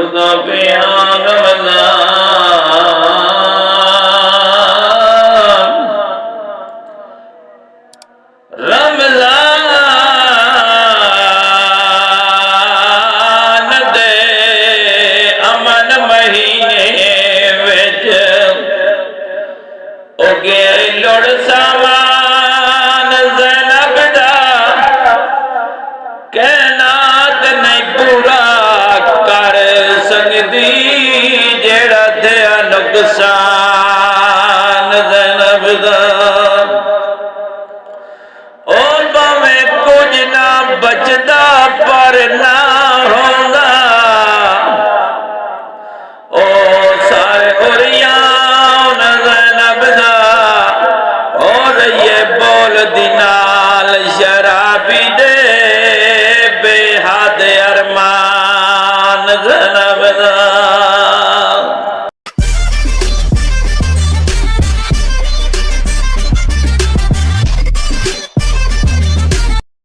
खुदा प्यार वाला रमज़ान दे अमन महीने विच उगे लुड़ सामान ज़ैनब दा कहनात नहीं पूरा कर सकदी जेड़ा थया नुकसान ज़ैनब दा कुछ ना बचदा पर ना होंदा ओ सारे उरियान ज़ैनब दा और ये बोल दिनाल शराबी दे बेहद अरमान ज़ैनब दा